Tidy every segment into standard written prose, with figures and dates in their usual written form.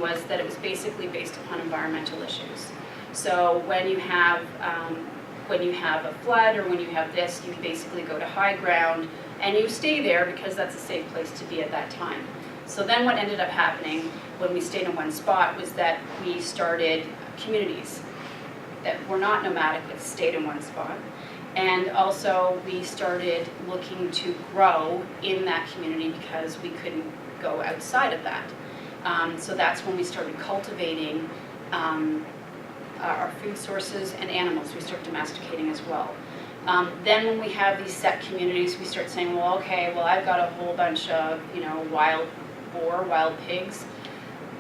was that it was basically based upon environmental issues. So when you have a flood or when you have this, you basically go to high ground and you stay there because that's a safe place to be at that time. So then what ended up happening when we stayed in one spot was that we started communities that were not nomadic but stayed in one spot. And also we started looking to grow in that community because we couldn't go outside of that. So that's when we started cultivating our food sources and animals. We start domesticating as well. Then when we have these set communities, we start saying, well, okay, well, I've got a whole bunch of, wild boar, wild pigs.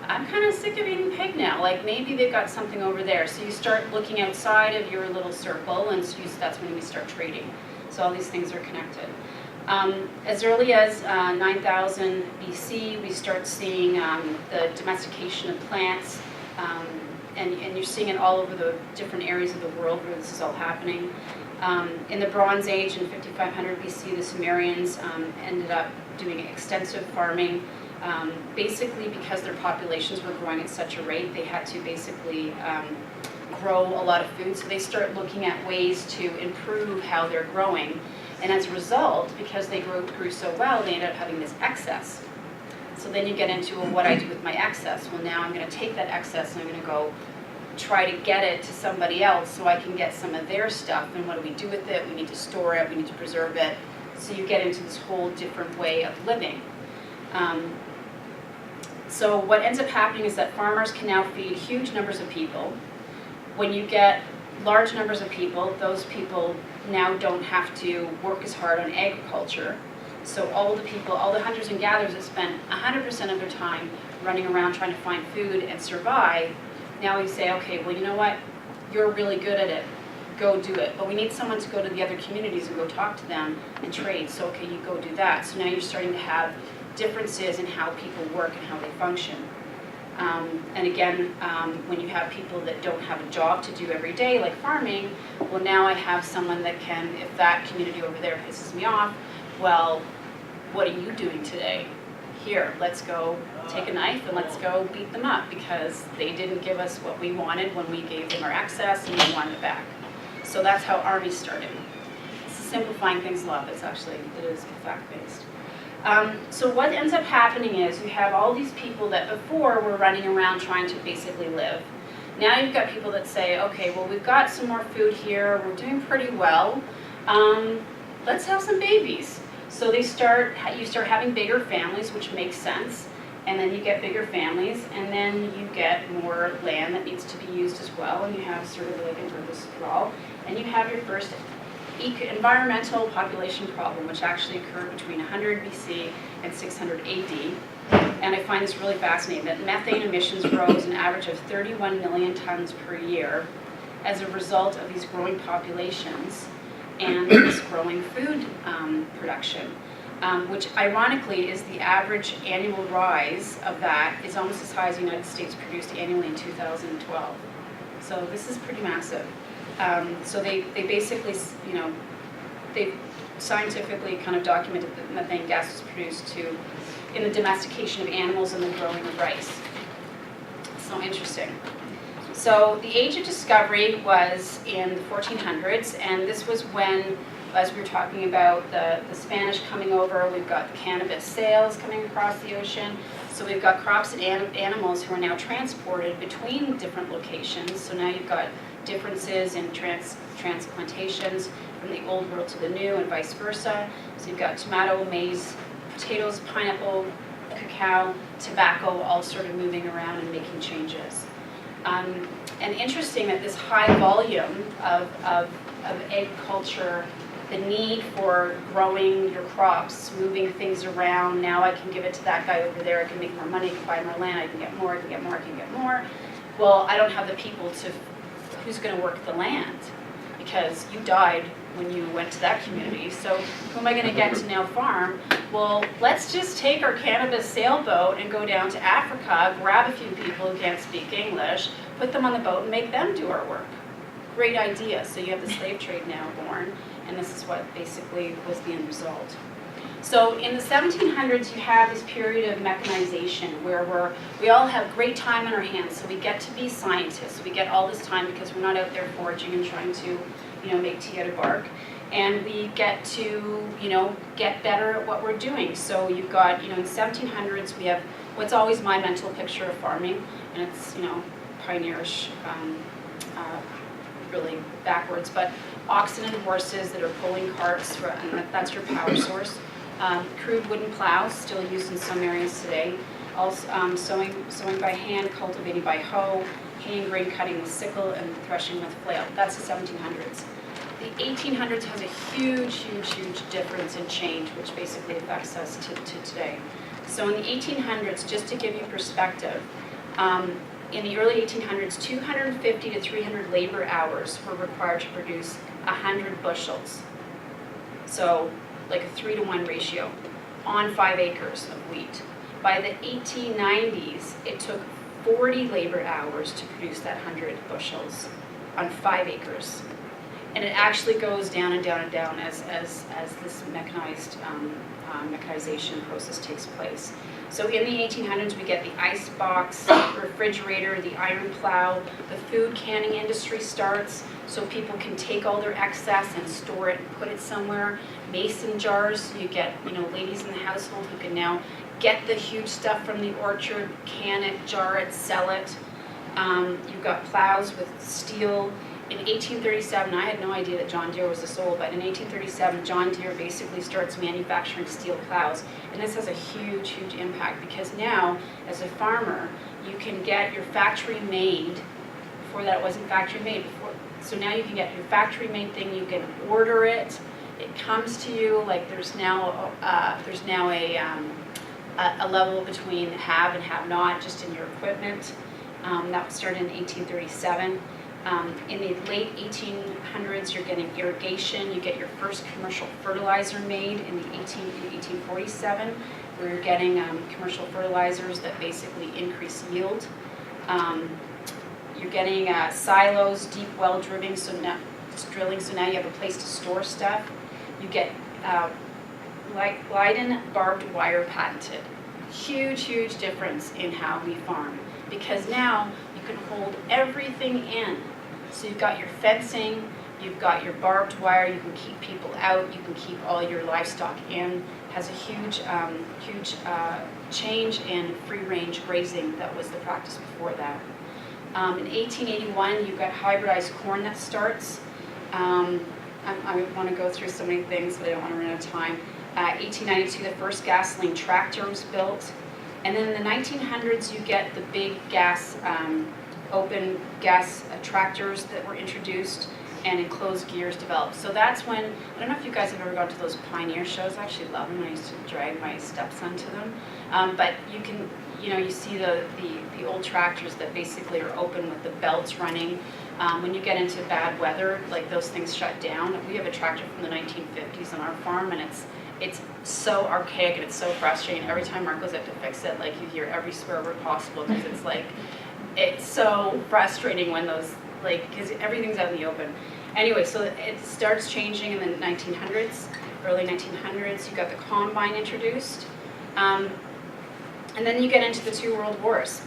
I'm kind of sick of eating pig now. Like maybe they've got something over there. So you start looking outside of your little circle, and so that's when we start trading. So all these things are connected. As early as 9000 BC, we start seeing the domestication of plants, and you're seeing it all over the different areas of the world where this is all happening. In the Bronze Age, in 5500 BC, the Sumerians ended up doing extensive farming. Basically because their populations were growing at such a rate, they had to basically grow a lot of food. So they start looking at ways to improve how they're growing. And as a result, because they grew so well, they ended up having this excess. So then you get into, well, what I do with my excess. Well, now I'm going to take that excess and I'm going to go try to get it to somebody else so I can get some of their stuff. And what do we do with it? We need to store it. We need to preserve it. So you get into this whole different way of living. So what ends up happening is that farmers can now feed huge numbers of people. When you get large numbers of people, those people now don't have to work as hard on agriculture. So all the people, all the hunters and gatherers that spent 100% of their time running around trying to find food and survive, now we say, okay, well, you know what? You're really good at it. Go do it. But we need someone to go to the other communities and go talk to them and trade. So, okay, you go do that. So now you're starting to have differences in how people work and how they function. And again, when you have people that don't have a job to do every day, like farming, well, now I have someone that can, if that community over there pisses me off, well, what are you doing today? Here, let's go take a knife and let's go beat them up because they didn't give us what we wanted when we gave them our excess and we wanted it back. So that's how armies started. This is simplifying things a lot, but it is fact-based. So what ends up happening is you have all these people that before were running around trying to basically live. Now you've got people that say, okay, well, we've got some more food here, we're doing pretty well, let's have some babies. So you start having bigger families, which makes sense, and then you get bigger families, and then you get more land that needs to be used as well, and you have sort of like a urban sprawl, and you have your first environmental population problem, which actually occurred between 100 BC and 600 AD. And I find this really fascinating, that methane emissions rose an average of 31 million tons per year as a result of these growing populations and this growing food production, which ironically is the average annual rise of that is almost as high as the United States produced annually in 2012. So this is pretty massive. So they basically, they scientifically kind of documented that methane gas was produced in the domestication of animals and the growing of rice. So interesting. So the age of discovery was in the 1400s, and this was when, as we were talking about the Spanish coming over, we've got the cannabis sales coming across the ocean. So we've got crops and animals who are now transported between different locations. So now you've got differences in transplantations from the old world to the new and vice versa. So you've got tomato, maize, potatoes, pineapple, cacao, tobacco, all sort of moving around and making changes. And interesting that this high volume of agriculture, the need for growing your crops, moving things around, now I can give it to that guy over there, I can make more money, I can buy more land, I can get more, I can get more, I can get more. Well, I don't have the people who's going to work the land because you died when you went to that community. So who am I going to get to now farm? Well, let's just take our cannabis sailboat and go down to Africa, grab a few people who can't speak English, put them on the boat and make them do our work. Great idea. So you have the slave trade now born, and this is what basically was the end result. So in the 1700s, you have this period of mechanization where we all have great time on our hands. So we get to be scientists. We get all this time because we're not out there foraging and trying to, make tea out of bark. And we get to, get better at what we're doing. So you've got, in the 1700s, we have what's always my mental picture of farming, and it's, pioneerish, really backwards, but oxen and horses that are pulling carts, and that's your power source. Crude wooden plows, still used in some areas today. Also, sowing by hand, cultivating by hoe, haying, grain cutting with sickle, and threshing with flail. That's the 1700s. The 1800s has a huge difference in change, which basically affects us to today. So in the 1800s, just to give you perspective, in the early 1800s, 250 to 300 labor hours were required to produce 100 bushels. So like a 3-to-1 ratio on 5 acres of wheat. By the 1890s, it took 40 labor hours to produce that 100 bushels on 5 acres. And it actually goes down and down and down as this mechanization process takes place. So in the 1800s, we get the ice box, refrigerator, the iron plow, the food canning industry starts, so people can take all their excess and store it and put it somewhere. Mason jars, you get, ladies in the household who can now get the huge stuff from the orchard, can it, jar it, sell it. You've got plows with steel. In 1837, I had no idea that John Deere was this old, but in 1837, John Deere basically starts manufacturing steel plows. And this has a huge impact because now, as a farmer, you can get your factory made. Before that, it wasn't factory made. So now you can get your factory made thing, you can order it, it comes to you, like there's now a level between have and have not just in your equipment. That started in 1837. In the late 1800s, you're getting irrigation. You get your first commercial fertilizer made in 1847, where you're getting commercial fertilizers that basically increase yield. You're getting silos, deep well drilling, so now you have a place to store stuff. You get Leiden barbed wire patented. Huge difference in how we farm, because now you can hold everything in. So you've got your fencing, you've got your barbed wire, you can keep people out, you can keep all your livestock in. Has a huge change in free-range grazing that was the practice before that. In 1881, you've got hybridized corn that starts. I want to go through so many things, but I don't want to run out of time. 1892, the first gasoline tractor was built. And then in the 1900s, you get the big open gas tractors that were introduced and enclosed gears developed. So that's when, I don't know if you guys have ever gone to those Pioneer shows. I actually love them. I used to drag my stepson to them. But you can, you see the old tractors that basically are open with the belts running. When you get into bad weather, like those things shut down. We have a tractor from the 1950s on our farm, and it's so archaic and it's so frustrating. Every time Mark goes up to fix it, like you hear every swear word possible because it's so frustrating when those, because everything's out in the open. Anyway, so it starts changing in the 1900s, early 1900s. You got the combine introduced. And then you get into the 2 world wars.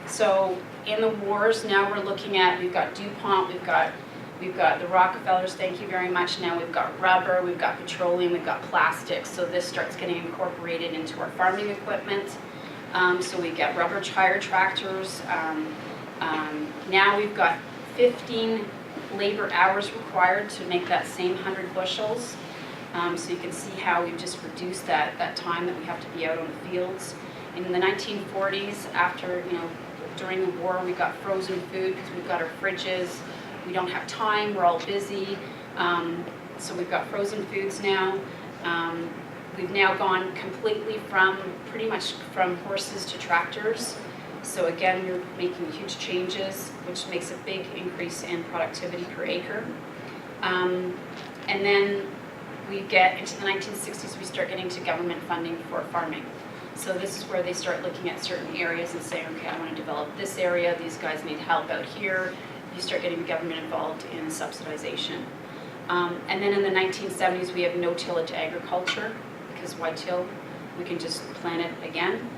So in the wars, now we're looking at, we've got DuPont, we've got the Rockefellers, thank you very much. Now we've got rubber, we've got petroleum, we've got plastics. So this starts getting incorporated into our farming equipment. So we get rubber tire tractors. Now we've got 15 labor hours required to make that same 100 bushels. So you can see how we've just reduced that time that we have to be out on the fields. In the 1940s, after, during the war, we got frozen food because we've got our fridges. We don't have time, we're all busy. So we've got frozen foods now. We've now gone completely pretty much from horses to tractors. So again, we're making huge changes, which makes a big increase in productivity per acre. And then we get into the 1960s, we start getting to government funding for farming. So this is where they start looking at certain areas and saying, okay, I want to develop this area, these guys need help out here. You start getting the government involved in subsidization. And then in the 1970s, we have no-tillage agriculture, because why till? We can just plant it again.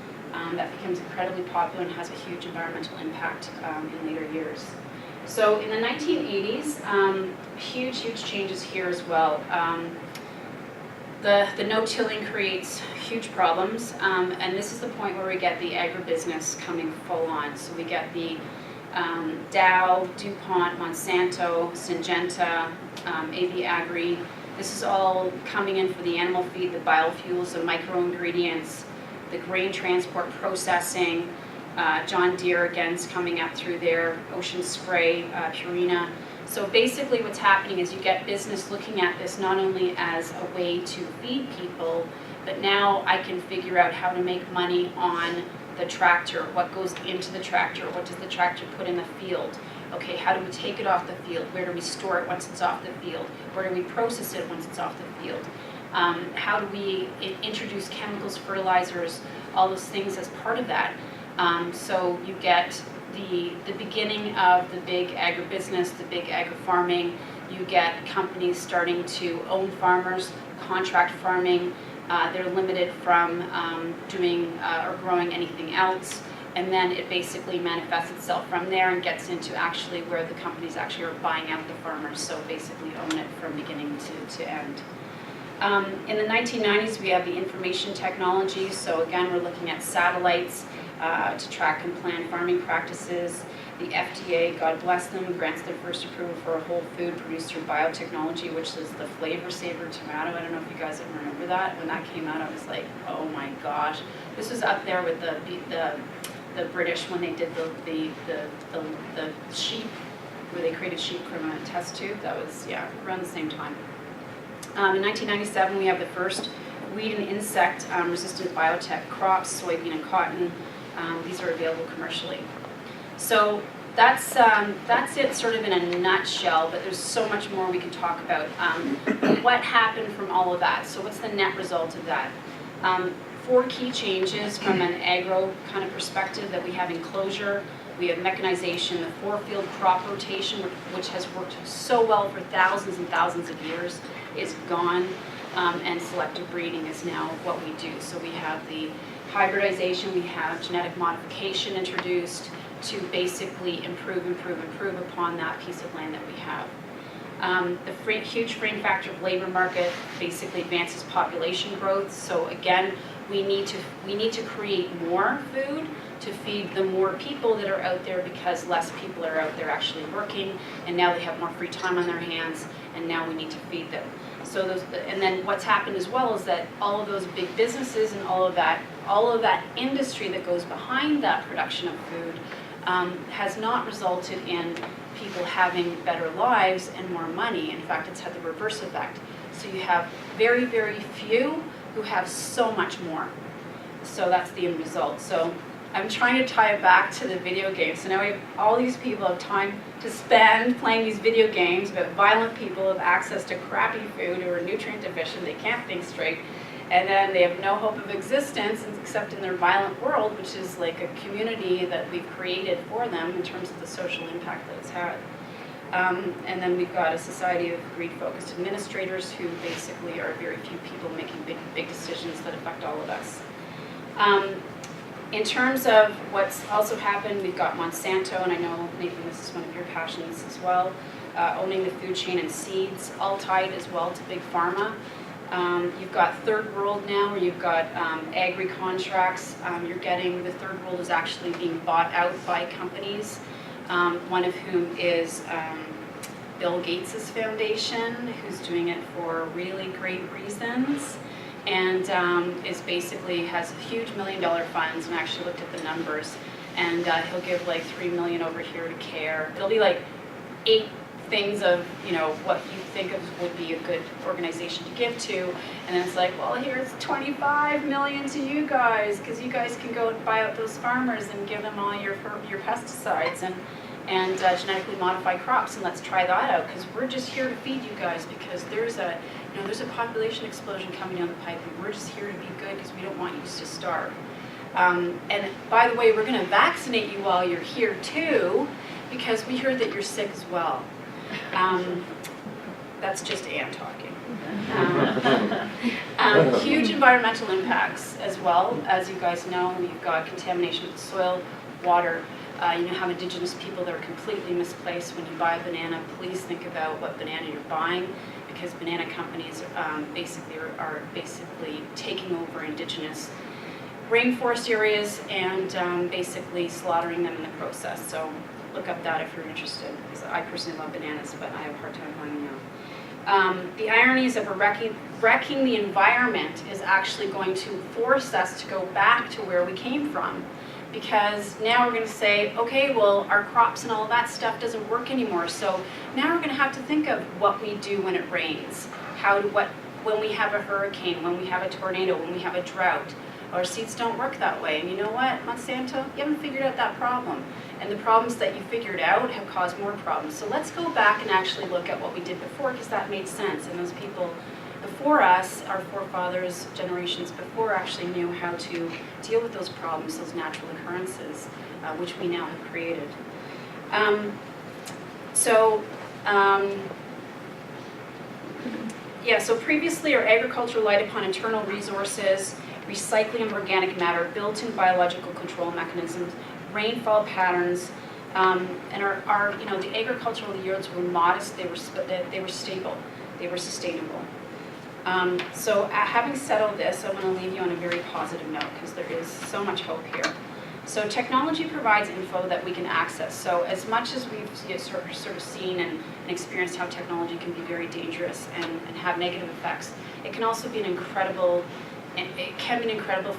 That becomes incredibly popular and has a huge environmental impact in later years. So in the 1980s, huge changes here as well. The no-tilling creates huge problems, and this is the point where we get the agribusiness coming full on. So we get the Dow, DuPont, Monsanto, Syngenta, AB Agri. This is all coming in for the animal feed, the biofuels, the micro-ingredients, the grain transport processing. John Deere again is coming up through there, Ocean Spray, Purina. So basically what's happening is you get business looking at this not only as a way to feed people, but now I can figure out how to make money on the tractor, what goes into the tractor, what does the tractor put in the field. Okay, how do we take it off the field? Where do we store it once it's off the field? Where do we process it once it's off the field? How do we introduce chemicals, fertilizers, all those things as part of that? So you get the beginning of the big agribusiness, the big agri-farming. You get companies starting to own farmers, contract farming. They're limited from doing or growing anything else. And then it basically manifests itself from there and gets into actually where the companies actually are buying out the farmers, so basically own it from beginning to end. In the 1990s, we have the information technology. So again, we're looking at satellites to track and plan farming practices. The FDA, God bless them, grants their first approval for a whole food produced through biotechnology, which is the Flavor Saver tomato. I don't know if you guys ever remember that. When that came out, I was like, oh my gosh. This was up there with the British when they did the sheep, where they created sheep from a test tube. That was, yeah, around the same time. In 1997, we have the first weed and insect resistant biotech crops, soybean and cotton. These are available commercially. So that's it sort of in a nutshell, but there's so much more we can talk about. What happened from all of that? So what's the net result of that? 4 key changes from an agro kind of perspective that we have: enclosure, we have mechanization, the 4-field crop rotation, which has worked so well for thousands and thousands of years, is gone, and selective breeding is now what we do. So we have the hybridization, we have genetic modification introduced to basically improve upon that piece of land that we have. The huge frame factor of labor market basically advances population growth. So again, we need to create more food to feed the more people that are out there, because less people are out there actually working, and now they have more free time on their hands, and now we need to feed them. So and then what's happened as well is that all of those big businesses and all of that industry that goes behind that production of food has not resulted in people having better lives and more money. In fact, it's had the reverse effect. So you have very, very few who have so much more. So that's the end result. So I'm trying to tie it back to the video games. So now we have all these people have time to spend playing these video games, but violent people have access to crappy food who are nutrient deficient, they can't think straight, and then they have no hope of existence except in their violent world, which is like a community that we've created for them in terms of the social impact that it's had. And then we've got a society of greed-focused administrators who basically are very few people making big decisions that affect all of us. In terms of what's also happened, we've got Monsanto, and I know, Nathan, this is one of your passions as well, owning the food chain and seeds, all tied as well to big pharma. You've got third world now, where you've got agri-contracts. You're getting, the third world is actually being bought out by companies, one of whom is Bill Gates' foundation, who's doing it for really great reasons, and is basically has huge $1 million funds, and I actually looked at the numbers, and he'll give like $3 million over here to CARE. It'll be like 8 things of, you know, what you think of would be a good organization to give to, and then it's like, well, here's $25 million to you guys, because you guys can go and buy out those farmers and give them all your pesticides and genetically modify crops, and let's try that out, because we're just here to feed you guys, because there's a population explosion coming down the pipe, and we're just here to be good because we don't want you to starve. And by the way, we're going to vaccinate you while you're here too, because we heard that you're sick as well. That's just Ann talking. Huge environmental impacts as well. As you guys know, you've got contamination of the soil, water. You have indigenous people that are completely misplaced. When you buy a banana, please think about what banana you're buying, because banana companies basically are basically taking over indigenous rainforest areas and basically slaughtering them in the process. So look up that if you're interested, because I personally love bananas, but I have a hard time buying them. The ironies of wrecking the environment is actually going to force us to go back to where we came from. Because now we're going to say, okay, well, our crops and all of that stuff doesn't work anymore. So now we're going to have to think of what we do when it rains, when we have a hurricane, when we have a tornado, when we have a drought. Our seeds don't work that way. And you know what, Monsanto? You haven't figured out that problem. And the problems that you figured out have caused more problems. So let's go back and actually look at what we did before, because that made sense. And those people before us, our forefathers, generations before, actually knew how to deal with those problems, those natural occurrences, which we now have created. So previously our agriculture relied upon internal resources, recycling of organic matter, built-in biological control mechanisms, rainfall patterns, and the agricultural yields were modest. They were stable. They were sustainable. So having said all this, I want to leave you on a very positive note, because there is so much hope here. So technology provides info that we can access. So as much as we've sort of seen and experienced how technology can be very dangerous and have negative effects, it can also be an incredible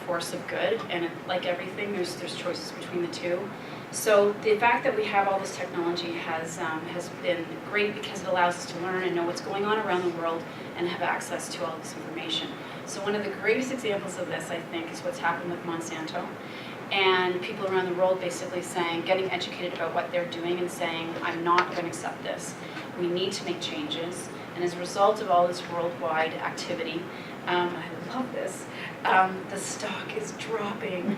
force of good. And like everything, there's choices between the two. So the fact that we have all this technology has been great, because it allows us to learn and know what's going on around the world and have access to all this information. So one of the greatest examples of this, I think, is what's happened with Monsanto. And people around the world basically getting educated about what they're doing and saying, I'm not going to accept this. We need to make changes. And as a result of all this worldwide activity, I love this, the stock is dropping.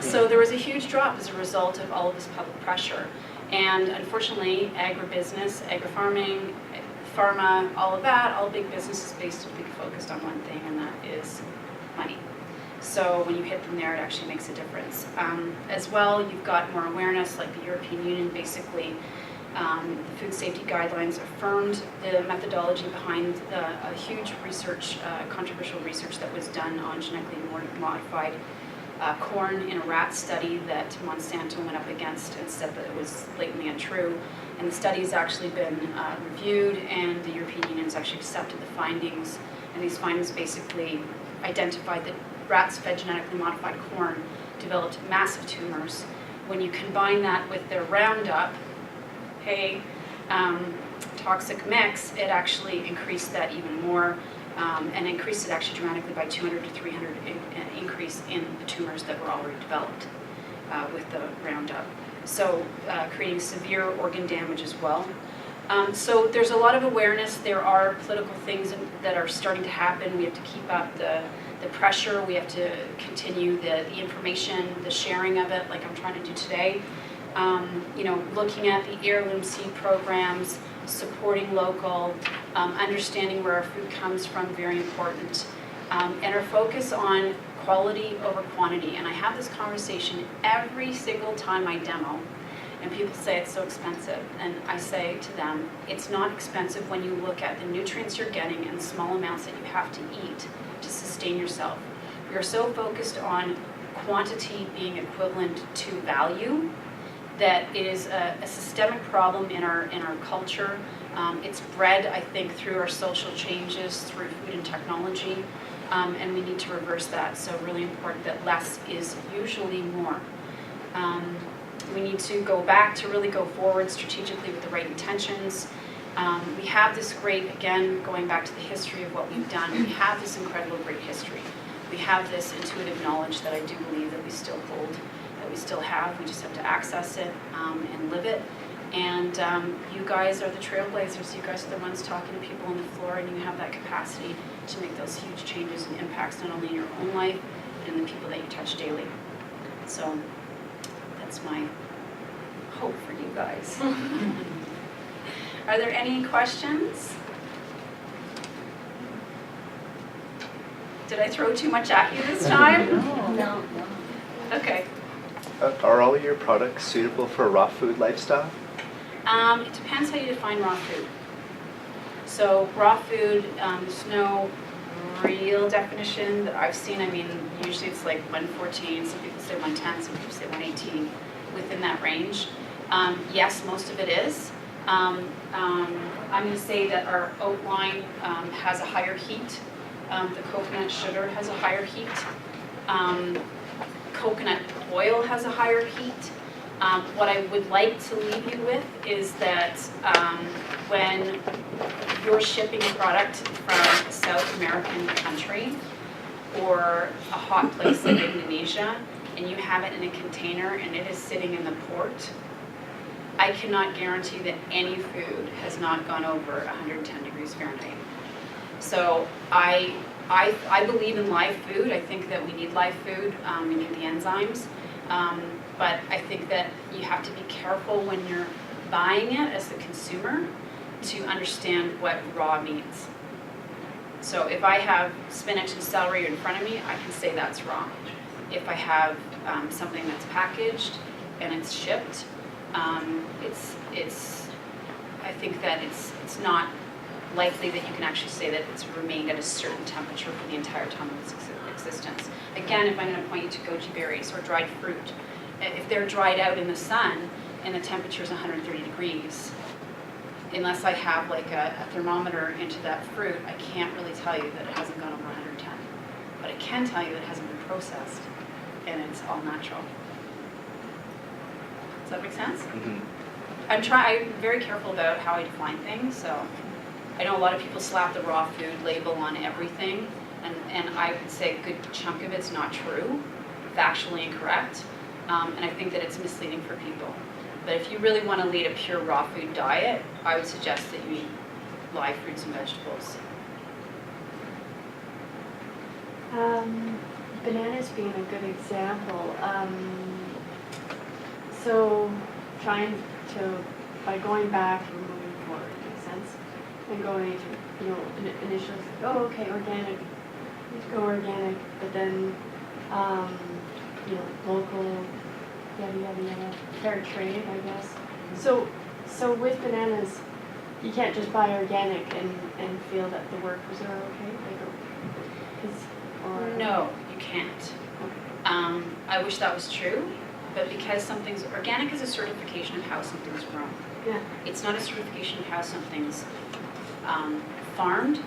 So there was a huge drop as a result of all of this public pressure. And unfortunately, agribusiness, agri-farming, pharma, all of that, all big business is basically focused on one thing, and that is money. So when you hit them there, it actually makes a difference. As well, you've got more awareness, like the European Union basically, the food safety guidelines affirmed the methodology behind a huge research, controversial research that was done on genetically modified corn in a rat study that Monsanto went up against and said that it was blatantly untrue. And the study has actually been reviewed, and the European Union has actually accepted the findings. And these findings basically identified that rats fed genetically modified corn developed massive tumors. When you combine that with their Roundup, toxic mix, it actually increased that even more, and increased it actually dramatically by 200 to 300 increase in the tumors that were already developed with the Roundup. So creating severe organ damage as well. So there's a lot of awareness. There are political things that are starting to happen. We have to keep up the pressure. We have to continue the information, the sharing of it, like I'm trying to do today. Looking at the heirloom seed programs, supporting local, understanding where our food comes from, very important. And our focus on quality over quantity. And I have this conversation every single time I demo, and people say it's so expensive. And I say to them, it's not expensive when you look at the nutrients you're getting and the small amounts that you have to eat to sustain yourself. We are so focused on quantity being equivalent to value that it is a systemic problem in our culture. It's bred, I think, through our social changes, through food and technology, and we need to reverse that. So really important that less is usually more. We need to go back to really go forward strategically with the right intentions. We have this great, again, going back to the history of what we've done, we have this incredible great history. We have this intuitive knowledge that I do believe that we still hold, that we still have. We just have to access it and live it. And you guys are the trailblazers. You guys are the ones talking to people on the floor, and you have that capacity to make those huge changes and impacts not only in your own life, but in the people that you touch daily. So that's my hope for you guys. Are there any questions? Did I throw too much at you this time? No. Okay. Are all your products suitable for a raw food lifestyle? It depends how you define raw food. So raw food, there's no real definition that I've seen. I mean, usually it's like 114, some people say 110, some people say 118, within that range. Yes, most of it is. I'm going to say that our oat line has a higher heat. The coconut sugar has a higher heat. Coconut oil has a higher heat. What I would like to leave you with is that when you're shipping a product from a South American country or a hot place like Indonesia, and you have it in a container and it is sitting in the port, I cannot guarantee that any food has not gone over 110 degrees Fahrenheit. So I believe in live food. I think that we need live food. We need the enzymes. But I think that you have to be careful when you're buying it as the consumer to understand what raw means. So if I have spinach and celery in front of me, I can say that's raw. If I have something that's packaged and it's shipped, I think that it's not likely that you can actually say that it's remained at a certain temperature for the entire time of its existence. Again, if I'm going to point you to goji berries or dried fruit, if they're dried out in the sun and the temperature is 130 degrees, unless I have like a thermometer into that fruit, I can't really tell you that it hasn't gone over 110. But I can tell you that it hasn't been processed and it's all natural. Does that make sense? Mm-hmm. I'm very careful about how I define things, so I know a lot of people slap the raw food label on everything, and I would say a good chunk of it's not true, factually incorrect, and I think that it's misleading for people. But if you really want to lead a pure raw food diet, I would suggest that you eat live fruits and vegetables. Bananas being a good example. So trying to, by going back and moving forward, makes sense, and going to, initially, oh, okay, organic, let's go organic, but then, local, yada, yada, yada, fair trade, I guess. So with bananas, you can't just buy organic and feel that the workers are okay? No, you can't. Okay. I wish that was true, but because organic is a certification of how something's grown. Yeah. It's not a certification of how something's farmed,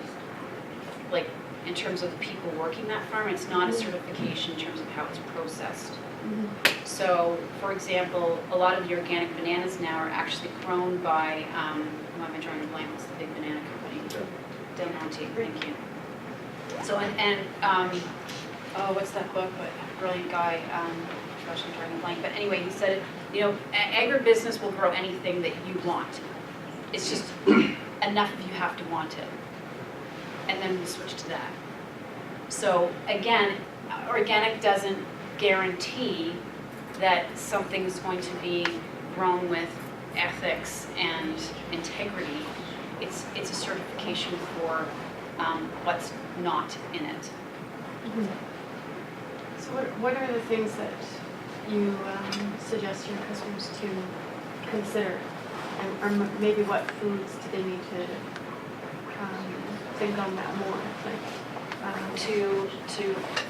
like in terms of the people working that farm. It's not a certification in terms of how it's processed. Mm-hmm. So, for example, a lot of the organic bananas now are actually grown by, why am I drawing a blank? What's the big banana company? Del Monte, thank you. So, what's that book? What brilliant guy, gosh, I'm drawing a blank. But anyway, he said, agribusiness will grow anything that you want. It's just enough of you have to want it. And then we switch to that. So again, organic doesn't guarantee that something is going to be grown with ethics and integrity. It's a certification for what's not in it. Mm-hmm. So what are the things that you suggest your customers to consider? Or maybe what foods do they need to think on that more?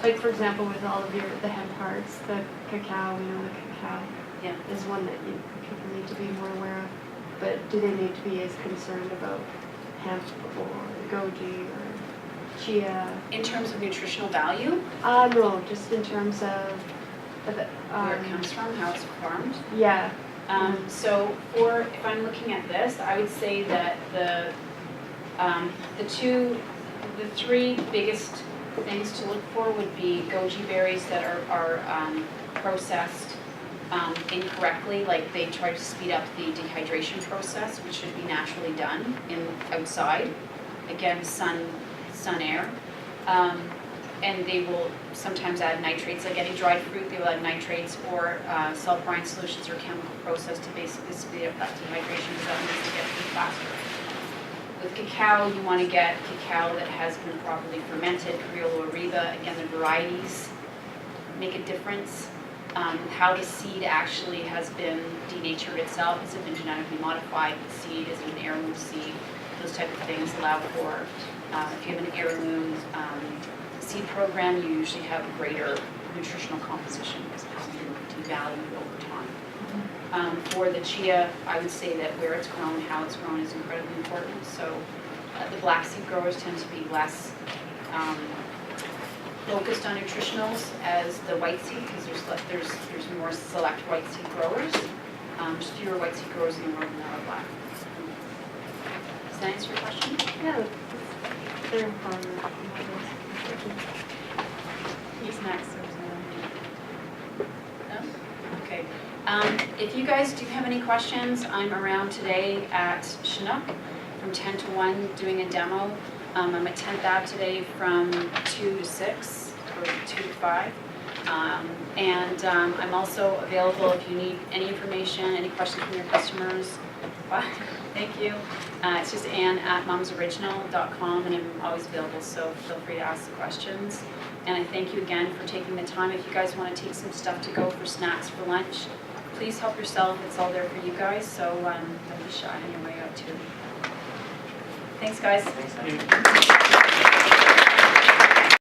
Like for example, with all of the hemp hearts, the cacao, the cacao is one that people need to be more aware of. But do they need to be as concerned about hemp or goji or chia? In terms of nutritional value? No, just in terms of where it comes from, how it's farmed. Yeah. So if I'm looking at this, I would say that the three biggest things to look for would be goji berries that are processed incorrectly, like they try to speed up the dehydration process, which should be naturally done outside. Again, sun, air. And they will sometimes add nitrates, like any dried fruit, they will add nitrates or salt brine solutions or chemical process to basically speed up that dehydration because that means they get food faster. With cacao, you want to get cacao that has been properly fermented, Criollo Arriba. Again, the varieties make a difference. How the seed actually has been denatured itself, has it been genetically modified, the seed is it an heirloom seed, those type of things allow for, if you have an heirloom seed program, you usually have a greater nutritional composition because it has been devalued over time. For the chia, I would say that where it's grown, how it's grown is incredibly important. So the black seed growers tend to be less focused on nutritionals as the white seed, because there's more select white seed growers. There's fewer white seed growers in the world than there are black. Does that answer your question? Yeah, they're informative. He's next. No? Okay. If you guys do have any questions, I'm around today at Chinook from 10 to 1 doing a demo. I'm at 10th Ave today from 2 to 6 or 2 to 5. I'm also available if you need any information, any questions from your customers. Thank you. It's just Ann@momsoriginal.com, and I'm always available, so feel free to ask the questions. And I thank you again for taking the time. If you guys want to take some stuff to go for snacks for lunch, please help yourself. It's all there for you guys, so don't be shy on your way out too. Thanks, guys. Thanks.